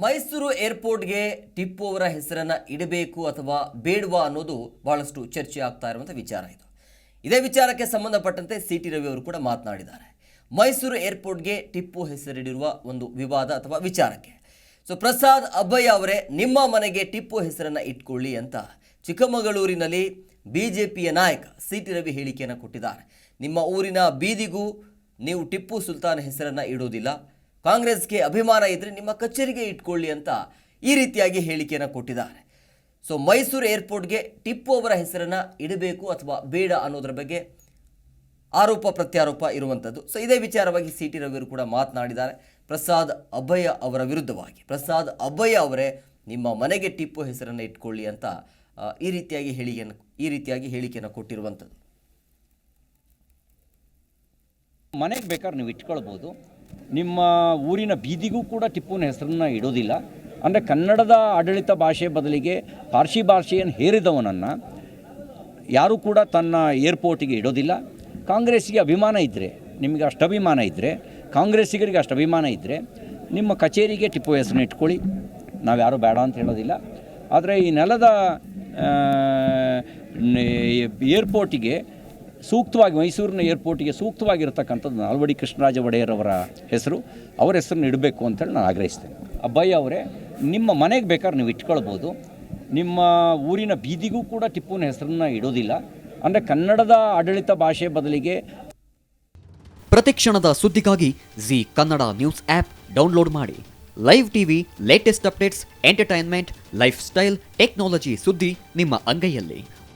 ಮೈಸೂರು ಏರ್ಪೋರ್ಟ್ಗೆ ಟಿಪ್ಪು ಅವರ ಹೆಸರನ್ನು ಇಡಬೇಕು ಅಥವಾ ಬೇಡವಾ ಅನ್ನೋದು ಬಹಳಷ್ಟು ಚರ್ಚೆ ಆಗ್ತಾ ಇರುವಂಥ ವಿಚಾರ ಇದು. ಇದೇ ವಿಚಾರಕ್ಕೆ ಸಂಬಂಧಪಟ್ಟಂತೆ ಸಿ.ಟಿ. ರವಿ ಅವರು ಕೂಡ ಮಾತನಾಡಿದ್ದಾರೆ. ಮೈಸೂರು ಏರ್ಪೋರ್ಟ್ಗೆ ಟಿಪ್ಪು ಹೆಸರಿಡಿರುವ ಒಂದು ವಿವಾದ ಅಥವಾ ವಿಚಾರಕ್ಕೆ ಪ್ರಸಾದ್ ಅಬ್ಬಯ್ಯ ಅವರೇ ನಿಮ್ಮ ಮನೆಗೆ ಟಿಪ್ಪು ಹೆಸರನ್ನು ಇಟ್ಕೊಳ್ಳಿ ಅಂತ ಚಿಕ್ಕಮಗಳೂರಿನಲ್ಲಿ ಬಿಜೆಪಿಯ ನಾಯಕ ಸಿ.ಟಿ. ರವಿ ಹೇಳಿಕೆಯನ್ನು ಕೊಟ್ಟಿದ್ದಾರೆ. ನಿಮ್ಮ ಊರಿನ ಬೀದಿಗೂ ನೀವು ಟಿಪ್ಪು ಸುಲ್ತಾನ್ ಹೆಸರನ್ನು ಇಡೋದಿಲ್ಲ, ಕಾಂಗ್ರೆಸ್ಗೆ ಅಭಿಮಾನ ಇದ್ದರೆ ನಿಮ್ಮ ಕಚೇರಿಗೆ ಇಟ್ಕೊಳ್ಳಿ ಅಂತ ಈ ರೀತಿಯಾಗಿ ಹೇಳಿಕೆಯನ್ನು ಕೊಟ್ಟಿದ್ದಾರೆ. ಮೈಸೂರು ಏರ್ಪೋರ್ಟ್ಗೆ ಟಿಪ್ಪು ಅವರ ಹೆಸರನ್ನು ಇಡಬೇಕು ಅಥವಾ ಬೇಡ ಅನ್ನೋದ್ರ ಬಗ್ಗೆ ಆರೋಪ ಪ್ರತ್ಯಾರೋಪ ಇರುವಂಥದ್ದು. ಇದೇ ವಿಚಾರವಾಗಿ ಸಿ.ಟಿ. ರವಿಯವರು ಕೂಡ ಮಾತನಾಡಿದ್ದಾರೆ. ಪ್ರಸಾದ್ ಅಬ್ಬಯ್ಯ ಅವರ ವಿರುದ್ಧವಾಗಿ ಪ್ರಸಾದ್ ಅಬ್ಬಯ್ಯ ಅವರೇ ನಿಮ್ಮ ಮನೆಗೆ ಟಿಪ್ಪು ಹೆಸರನ್ನು ಇಟ್ಕೊಳ್ಳಿ ಅಂತ ಈ ರೀತಿಯಾಗಿ ಹೇಳಿಕೆಯನ್ನು ಕೊಟ್ಟಿರುವಂಥದ್ದು. ಮನೆಗೆ ಬೇಕಾದ್ರೆ ನೀವು ಇಟ್ಕೊಳ್ಬೋದು, ನಿಮ್ಮ ಊರಿನ ಬೀದಿಗೂ ಕೂಡ ಟಿಪ್ಪುವಿನ ಹೆಸರನ್ನು ಇಡೋದಿಲ್ಲ. ಅಂದರೆ ಕನ್ನಡದ ಆಡಳಿತ ಭಾಷೆ ಬದಲಿಗೆ ಪಾರ್ಸಿ ಭಾಷೆಯನ್ನು ಹೇರಿದವನನ್ನು ಯಾರೂ ಕೂಡ ತನ್ನ ಏರ್ಪೋರ್ಟಿಗೆ ಇಡೋದಿಲ್ಲ. ಕಾಂಗ್ರೆಸ್ಸಿಗೆ ಅಭಿಮಾನ ಇದ್ದರೆ, ನಿಮಗೆ ಅಷ್ಟು ಅಭಿಮಾನ ಇದ್ದರೆ, ಕಾಂಗ್ರೆಸ್ಸಿಗರಿಗೆ ಅಷ್ಟು ಅಭಿಮಾನ ಇದ್ದರೆ ನಿಮ್ಮ ಕಚೇರಿಗೆ ಟಿಪ್ಪು ಹೆಸರನ್ನು ಇಟ್ಕೊಳ್ಳಿ, ನಾವು ಯಾರೂ ಬೇಡ ಅಂತ ಹೇಳೋದಿಲ್ಲ. ಆದರೆ ಈ ನೆಲದ ಏರ್ಪೋರ್ಟಿಗೆ ಸೂಕ್ತವಾಗಿ, ಮೈಸೂರಿನ ಏರ್ಪೋರ್ಟಿಗೆ ಸೂಕ್ತವಾಗಿರ್ತಕ್ಕಂಥದ್ದು ನಾಲ್ವಡಿ ಕೃಷ್ಣರಾಜ ಒಡೆಯರ್ ಅವರ ಹೆಸರು, ಅವರ ಹೆಸರನ್ನು ಇಡಬೇಕು ಅಂತೇಳಿ ನಾನು ಆಗ್ರಹಿಸ್ತೇನೆ. ಅಬ್ಬಯ್ಯ ಅವರೇ ನಿಮ್ಮ ಮನೆಗೆ ಬೇಕಾದ್ರೆ ನೀವು ಇಟ್ಕೊಳ್ಬೋದು, ನಿಮ್ಮ ಊರಿನ ಬೀದಿಗೂ ಕೂಡ ಟಿಪ್ಪುವಿನ ಹೆಸರನ್ನು ಇಡೋದಿಲ್ಲ. ಅಂದರೆ ಕನ್ನಡದ ಆಡಳಿತ ಭಾಷೆ ಬದಲಿಗೆ ಪ್ರತಿಕ್ಷಣದ ಸುದ್ದಿಗಾಗಿ Zee Kannada news app download ಮಾಡಿ. Live TV, latest updates, entertainment, lifestyle, technology ಸುದ್ದಿ ನಿಮ್ಮ ಅಂಗೈಯಲ್ಲಿ.